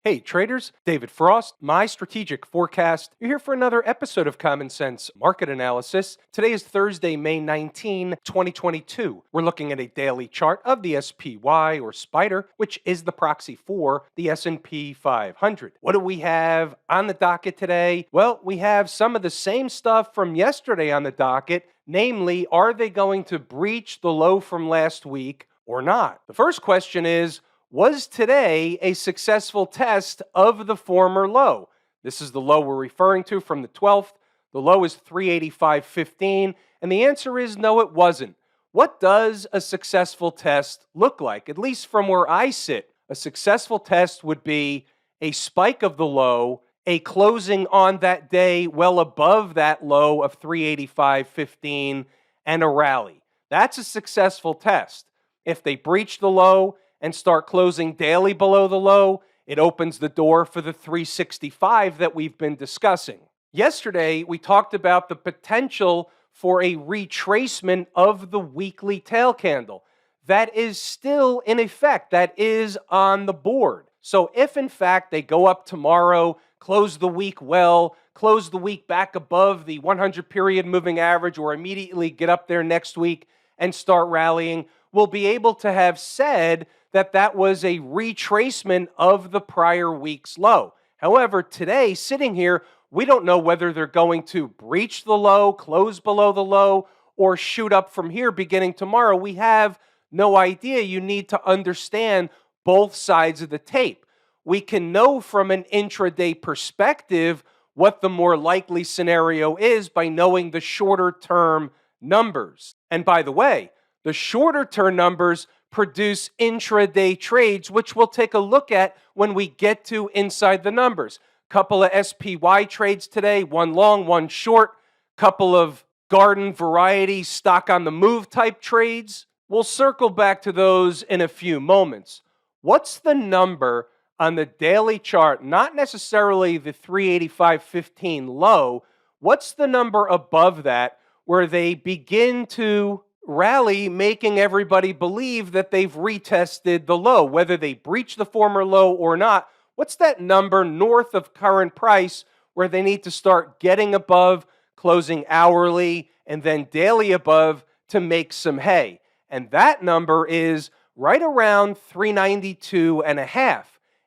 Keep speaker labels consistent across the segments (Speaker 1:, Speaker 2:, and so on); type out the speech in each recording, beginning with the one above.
Speaker 1: Hey traders, David Frost, my strategic forecast. You're here for another episode of Common Sense Market Analysis. Today is Thursday, May 19, 2022. We're looking at a daily chart of the SPY or Spider, which is the proxy for the S&P 500. What do we have on the docket today? Well, we have some of the same stuff from yesterday on the docket, namely, are they going to breach the low from last week or not? The first question is, was today a successful test of the former low? This is the low we're referring to from the 12th. The low is 385.15, and the answer is no, it wasn't. What does a successful test look like? At least from where I sit, a successful test would be a spike of the low, a closing on that day well above that low of 385.15, and a rally. That's a successful test. If they breach the low and start closing daily below the low, it opens the door for the 365 that we've been discussing. Yesterday, we talked about the potential for a retracement of the weekly tail candle. That is still in effect. That is on the board. So if, in fact, they go up tomorrow, close the week well, close the week back above the 100-period moving average, or immediately get up there next week and start rallying, we'll be able to have said that was a retracement of the prior week's low. However, today, sitting here, we don't know whether they're going to breach the low, close below the low, or shoot up from here beginning tomorrow. We have no idea. You need to understand both sides of the tape. We can know from an intraday perspective what the more likely scenario is by knowing the shorter term numbers. And by the way, the shorter term numbers produce intraday trades, which we'll take a look at when we get to inside the numbers. Couple of SPY trades today, one long, one short. Couple of garden variety stock on the move type trades. We'll circle back to those in a few moments. What's the number on the daily chart? Not necessarily the 385.15 low. What's the number above that where they begin to rally, making everybody believe that they've retested the low, whether they breach the former low or not? What's that number north of current price where they need to start getting above, closing hourly, and then daily above to make some hay? And that number is right around 392.5.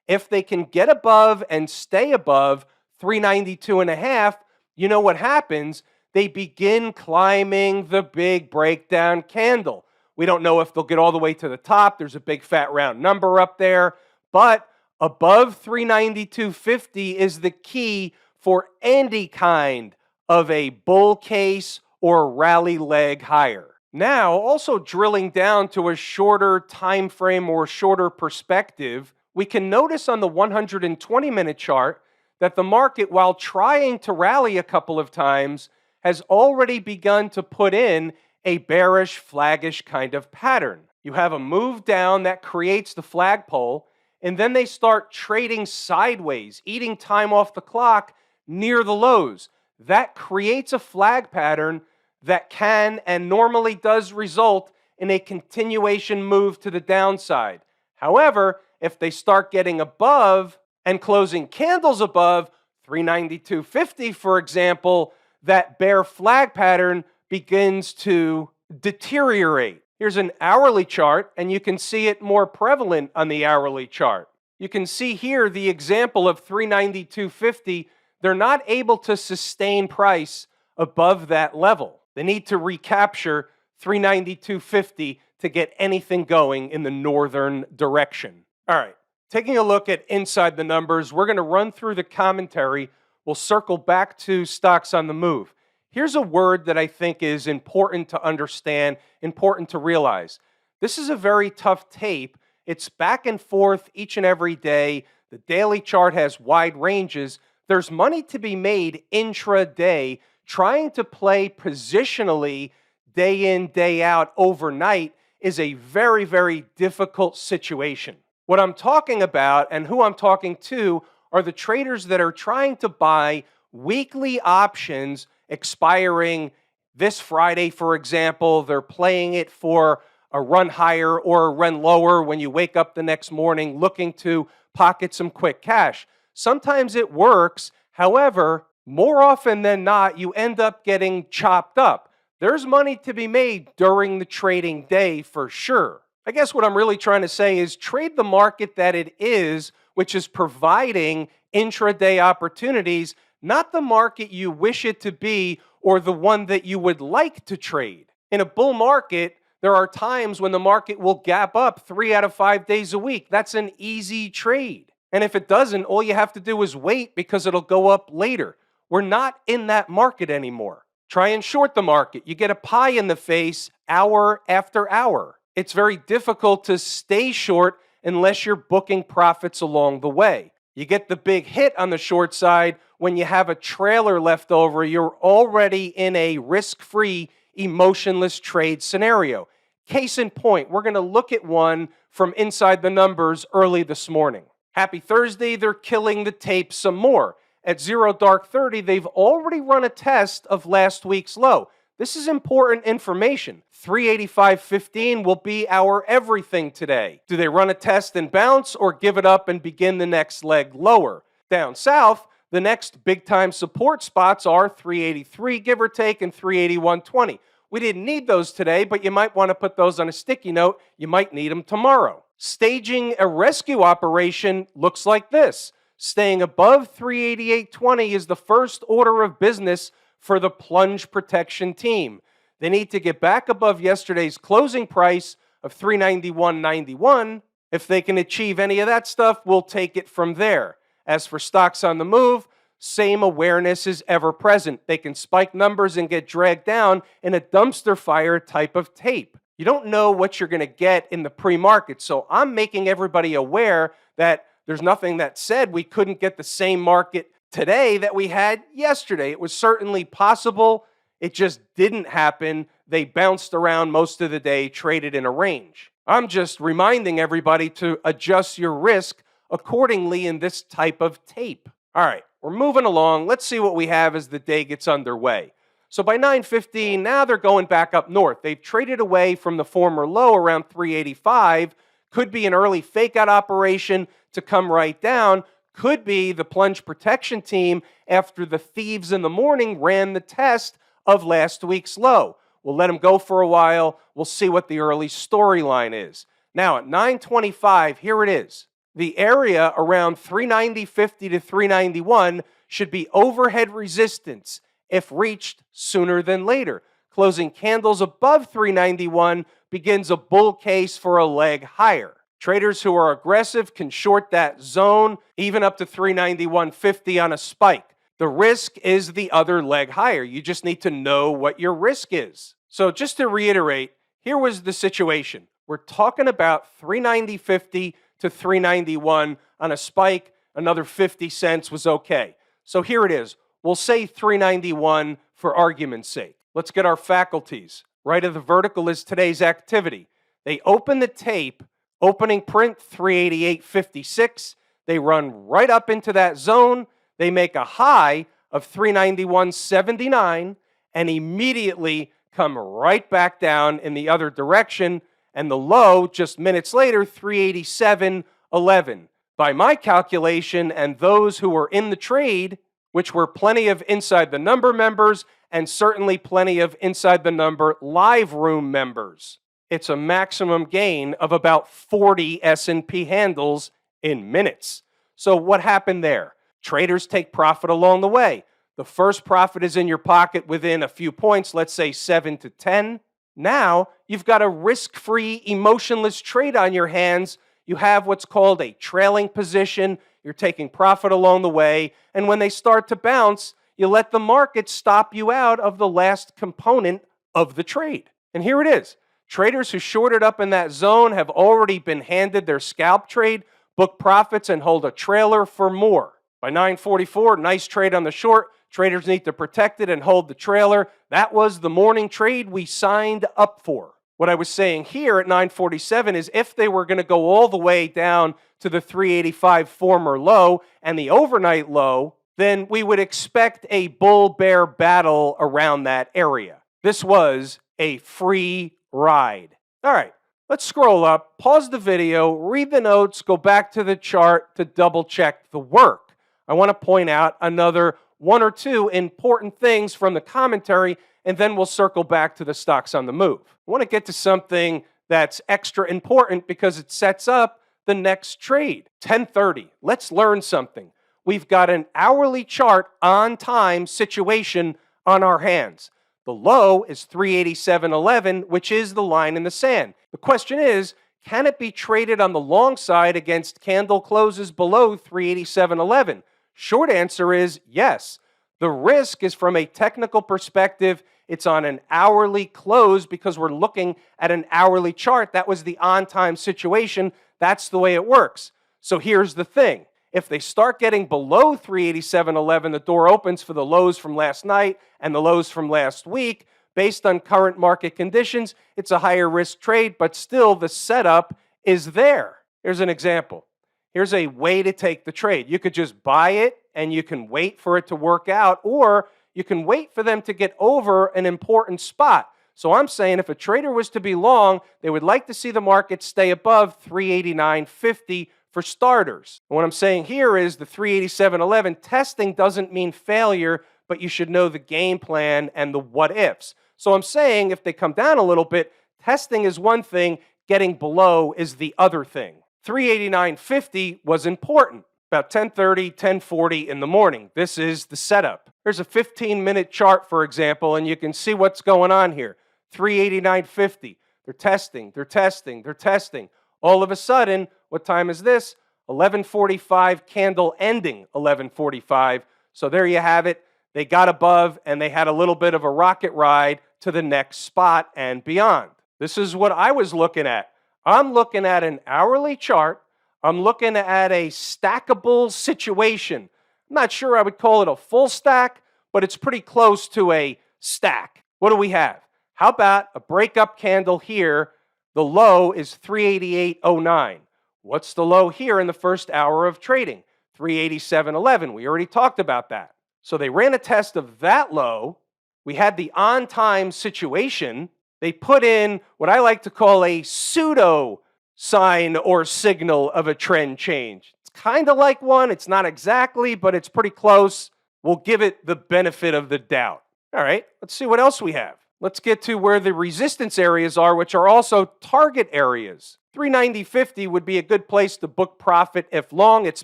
Speaker 1: If they can get above and stay above 392.5, you know what happens? They begin climbing the big breakdown candle. We don't know if they'll get all the way to the top. There's a big fat round number up there. But above 392.50 is the key for any kind of a bull case or rally leg higher. Now, also drilling down to a shorter time frame or shorter perspective, we can notice on the 120-minute chart that the market, while trying to rally a couple of times, has already begun to put in a bearish, flaggish kind of pattern. You have a move down that creates the flagpole, and then they start trading sideways, eating time off the clock near the lows. That creates a flag pattern that can and normally does result in a continuation move to the downside. However, if they start getting above and closing candles above 392.50, for example, that bear flag pattern begins to deteriorate. Here's an hourly chart, and you can see it more prevalent on the hourly chart. You can see here the example of 392.50. They're not able to sustain price above that level. They need to recapture 392.50 to get anything going in the northern direction. All right, taking a look at inside the numbers, we're going to run through the commentary. We'll circle back to stocks on the move. Here's a word that I think is important to understand, important to realize. This is a very tough tape. It's back and forth each and every day. The daily chart has wide ranges. There's money to be made intraday. Trying to play positionally day in, day out, overnight is a very, very difficult situation. What I'm talking about and who I'm talking to are the traders that are trying to buy weekly options expiring this Friday, for example. They're playing it for a run higher or a run lower when you wake up the next morning looking to pocket some quick cash. Sometimes it works. However, more often than not, you end up getting chopped up. There's money to be made during the trading day for sure. I guess what I'm really trying to say is trade the market that it is, which is providing intraday opportunities, not the market you wish it to be or the one that you would like to trade. In a bull market, there are times when the market will gap up 3 out of 5 days a week. That's an easy trade. And if it doesn't, all you have to do is wait because it'll go up later. We're not in that market anymore. Try and short the market. You get a pie in the face hour after hour. It's very difficult to stay short unless you're booking profits along the way. You get the big hit on the short side when you have a trailer left over. You're already in a risk-free, emotionless trade scenario. Case in point, we're going to look at one from inside the numbers early this morning. Happy Thursday, they're killing the tape some more. At 0 dark 30, they've already run a test of last week's low. This is important information. 385.15 will be our everything today. Do they run a test and bounce or give it up and begin the next leg lower? Down south, the next big-time support spots are 383, give or take, and 381.20. We didn't need those today, but you might want to put those on a sticky note. You might need them tomorrow. Staging a rescue operation looks like this. Staying above 388.20 is the first order of business for the plunge protection team. They need to get back above yesterday's closing price of 391.91. If they can achieve any of that stuff, we'll take it from there. As for stocks on the move, same awareness is ever present. They can spike numbers and get dragged down in a dumpster fire type of tape. You don't know what you're going to get in the pre-market, so I'm making everybody aware that there's nothing that said we couldn't get the same market today that we had yesterday. It was certainly possible. It just didn't happen. They bounced around most of the day, traded in a range. I'm just reminding everybody to adjust your risk accordingly in this type of tape. All right, we're moving along. Let's see what we have as the day gets underway. So by 9:15, now they're going back up north. They've traded away from the former low around 385. Could be an early fake-out operation to come right down. Could be the plunge protection team after the thieves in the morning ran the test of last week's low. We'll let them go for a while. We'll see what the early storyline is. Now at 9:25, here it is. The area around 390.50 to 391 should be overhead resistance if reached sooner than later. Closing candles above 391 begins a bull case for a leg higher. Traders who are aggressive can short that zone, even up to 391.50 on a spike. The risk is the other leg higher. You just need to know what your risk is. So just to reiterate, here was the situation. We're talking about 390.50 to 391 on a spike. Another 50 cents was okay. So here it is. We'll say 391 for argument's sake. Let's get our faculties. Right of the vertical is today's activity. They open the tape, opening print 388.56. They run right up into that zone. They make a high of 391.79 and immediately come right back down in the other direction. And the low, just minutes later, 387.11. By my calculation and those who were in the trade, which were plenty of Inside the Number members and certainly plenty of Inside the Number live room members, it's a maximum gain of about 40 S&P handles in minutes. So what happened there? Traders take profit along the way. The first profit is in your pocket within a few points, let's say 7 to 10. Now you've got a risk-free, emotionless trade on your hands. You have what's called a trailing position. You're taking profit along the way. And when they start to bounce, you let the market stop you out of the last component of the trade. And here it is. Traders who shorted up in that zone have already been handed their scalp trade, book profits, and hold a trailer for more. By 9:44, nice trade on the short. Traders need to protect it and hold the trailer. That was the morning trade we signed up for. What I was saying here at 9:47 is if they were going to go all the way down to the 385 former low and the overnight low, then we would expect a bull-bear battle around that area. This was a free ride. All right, Let's scroll up, pause the video, read the notes, go back to the chart to double check the work. I want to point out another one or two important things from the commentary, and then we'll circle back to the stocks on the move. I want to get to something that's extra important because it sets up the next trade. 10:30. Let's learn something. We've got an hourly chart on time situation on our hands. The low is 387.11, which is the line in the sand. The question is, can it be traded on the long side against candle closes below 387.11? Short answer is yes. The risk is from a technical perspective. It's on an hourly close because we're looking at an hourly chart. That was the on-time situation. That's the way it works. So here's the thing. If they start getting below 387.11, the door opens for the lows from last night and the lows from last week. Based on current market conditions, it's a higher risk trade, but still the setup is there. Here's an example. Here's a way to take the trade. You could just buy it and you can wait for it to work out, or you can wait for them to get over an important spot. So I'm saying if a trader was to be long, they would like to see the market stay above 389.50 for starters. And what I'm saying here is the 387.11 testing doesn't mean failure, but you should know the game plan and the what ifs. So I'm saying if they come down a little bit, testing is one thing, getting below is the other thing. 389.50 was important. About 10:30, 10:40 in the morning. This is the setup. There's a 15-minute chart, for example, and you can see what's going on here. 389.50. They're testing, they're testing, they're testing. All of a sudden, what time is this? 11:45, candle ending 11:45. So there you have it. They got above and they had a little bit of a rocket ride to the next spot and beyond. This is what I was looking at. I'm looking at an hourly chart. I'm looking at a stackable situation. I'm not sure I would call it a full stack, but it's pretty close to a stack. What do we have? How about a breakup candle here? The low is 388.09. What's the low here in the first hour of trading? 387.11. We already talked about that. So they ran a test of that low. We had the on-time situation. They put in what I like to call a pseudo sign or signal of a trend change. It's kind of like one. It's not exactly, but it's pretty close. We'll give it the benefit of the doubt. All right, let's see what else we have. Let's get to where the resistance areas are, which are also target areas. 390.50 would be a good place to book profit if long. It's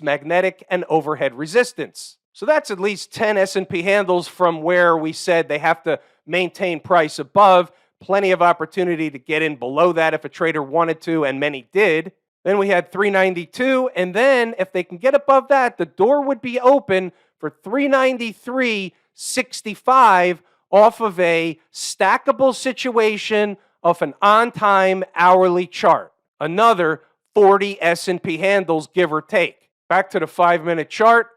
Speaker 1: magnetic and overhead resistance. So that's at least 10 S&P handles from where we said they have to maintain price above. Plenty of opportunity to get in below that if a trader wanted to, and many did. Then we had 392, and then if they can get above that, the door would be open for 393.65 off of a stackable situation of an on-time hourly chart. Another 40 S&P handles, give or take. Back to the 5-minute chart,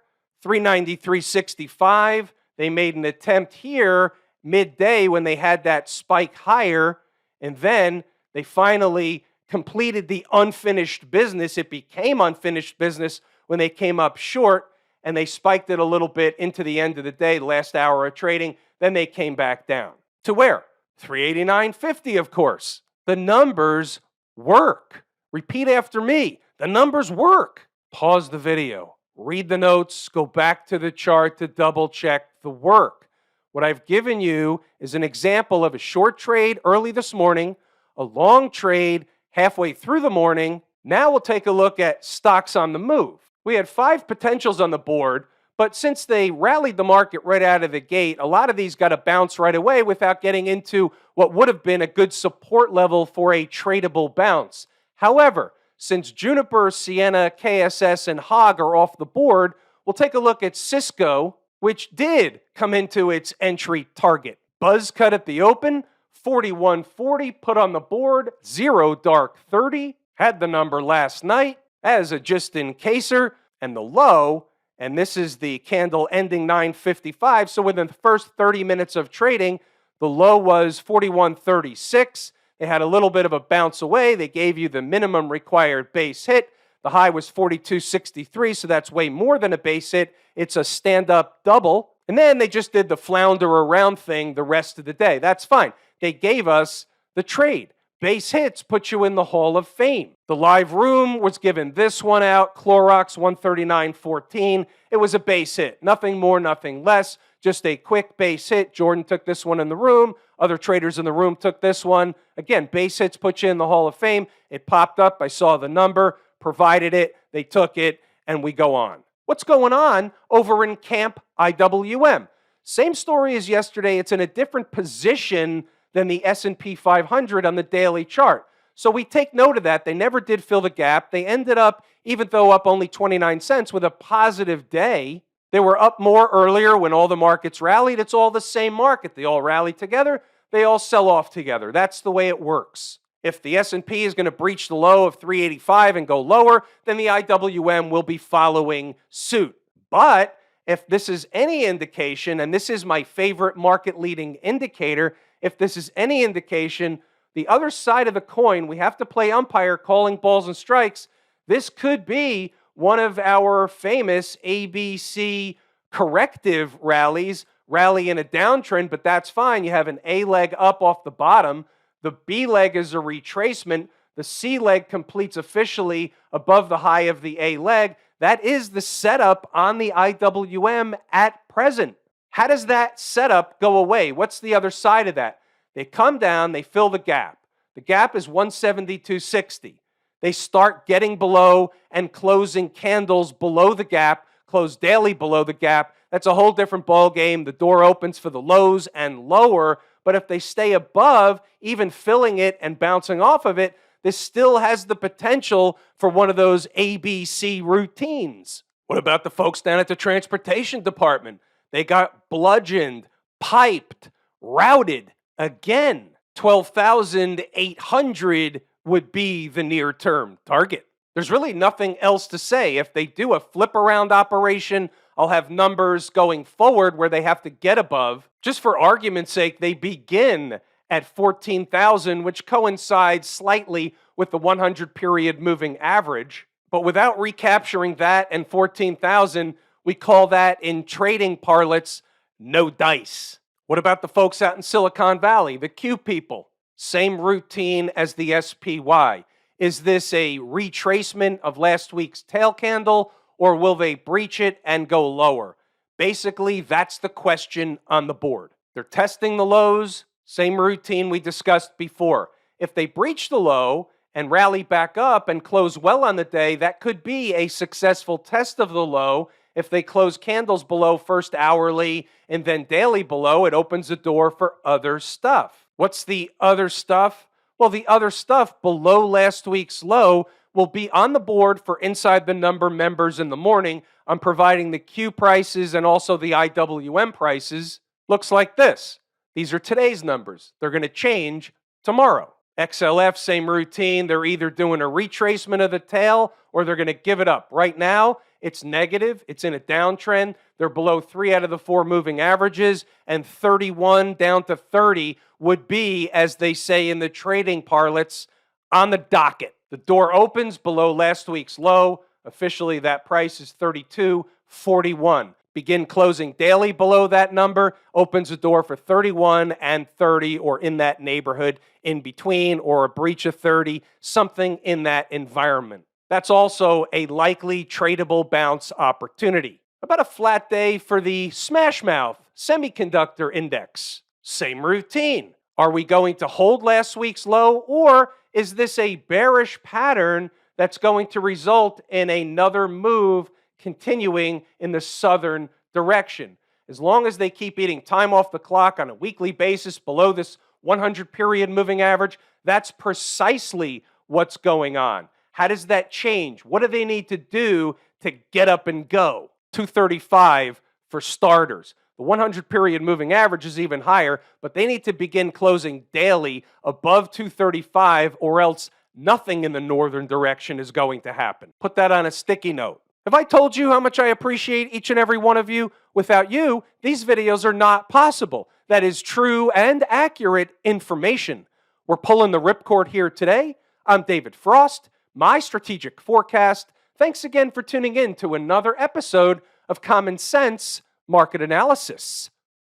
Speaker 1: 393.65. They made an attempt here midday when they had that spike higher, and then they finally completed the unfinished business. It became unfinished business when they came up short, and they spiked it a little bit into the end of the day, last hour of trading. Then they came back down. To where? 389.50, of course. The numbers work. Repeat after me. The numbers work. Pause the video. Read the notes. Go back to the chart to double check the work. What I've given you is an example of a short trade early this morning, a long trade halfway through the morning. Now we'll take a look at stocks on the move. We had 5 potentials on the board, but since they rallied the market right out of the gate, a lot of these got to bounce right away without getting into what would have been a good support level for a tradable bounce. However, since Juniper, Sienna, KSS, and Hog are off the board, we'll take a look at Cisco, which did come into its entry target. Buzz cut at the open, 41.40 put on the board, 0 dark 30, had the number last night as a just-in-caser, and the low, and this is the candle ending 9:55, so within the first 30 minutes of trading, the low was 41.36. They had a little bit of a bounce away. They gave you the minimum required base hit. The high was 42.63, so that's way more than a base hit. It's a stand-up double. And then they just did the flounder around thing the rest of the day. That's fine. They gave us the trade. Base hits put you in the Hall of Fame. The live room was given this one out, Clorox 139.14. It was a base hit. Nothing more, nothing less. Just a quick base hit. Jordan took this one in the room. Other traders in the room took this one. Again, base hits put you in the Hall of Fame. It popped up. I saw the number, provided it. They took it, and we go on. What's going on over in Camp IWM? Same story as yesterday. It's in a different position than the S&P 500 on the daily chart. So we take note of that. They never did fill the gap. They ended up, even though up only 29 cents, with a positive day. They were up more earlier when all the markets rallied. It's all the same market. They all rally together. They all sell off together. That's the way it works. If the S&P is going to breach the low of 385 and go lower, then the IWM will be following suit. But if this is any indication, and this is my favorite market-leading indicator, if this is any indication, the other side of the coin, we have to play umpire calling balls and strikes. This could be one of our famous ABC corrective rallies, rally in a downtrend, but that's fine. You have an A leg up off the bottom. The B leg is a retracement. The C leg completes officially above the high of the A leg. That is the setup on the IWM at present. How does that setup go away? What's the other side of that? They come down, they fill the gap. The gap is 172.60. They start getting below and closing candles below the gap, close daily below the gap. That's a whole different ball game. The door opens for the lows and lower, but if they stay above, even filling it and bouncing off of it, this still has the potential for one of those ABC routines. What about the folks down at the transportation department? They got bludgeoned, piped, routed again. 12,800 would be the near-term target. There's really nothing else to say. If they do a flip-around operation, I'll have numbers going forward where they have to get above. Just for argument's sake, they begin at 14,000, which coincides slightly with the 100-period moving average. But without recapturing that and 14,000, we call that in trading parlance, no dice. What about the folks out in Silicon Valley, the Q people? Same routine as the SPY. Is this a retracement of last week's tail candle, or will they breach it and go lower? Basically, that's the question on the board. They're testing the lows, same routine we discussed before. If they breach the low and rally back up and close well on the day, that could be a successful test of the low. If they close candles below first hourly and then daily below, it opens the door for other stuff. What's the other stuff? Well, the other stuff below last week's low will be on the board for Inside the Number members in the morning. I'm providing the Q prices and also the IWM prices. Looks like this. These are today's numbers. They're going to change tomorrow. XLF, same routine. They're either doing a retracement of the tail or they're going to give it up. Right now, it's negative. It's in a downtrend. They're below 3 out of the 4 moving averages, and 31 down to 30 would be, as they say in the trading parlance, on the docket. The door opens below last week's low. Officially, that price is 32.41. Begin closing daily below that number, opens the door for 31 and 30, or in that neighborhood in between, or a breach of 30, something in that environment. That's also a likely tradable bounce opportunity. About a flat day for the Smashmouth Semiconductor Index. Same routine. Are we going to hold last week's low, or is this a bearish pattern that's going to result in another move continuing in the southern direction? As long as they keep eating time off the clock on a weekly basis below this 100-period moving average, that's precisely what's going on. How does that change? What do they need to do to get up and go? 235 for starters. The 100-period moving average is even higher, but they need to begin closing daily above 235, or else nothing in the northern direction is going to happen. Put that on a sticky note. Have I told you how much I appreciate each and every one of you? Without you, these videos are not possible. That is true and accurate information. We're pulling the ripcord here today. I'm David Frost, my strategic forecast. Thanks again for tuning in to another episode of Common Sense Market Analysis.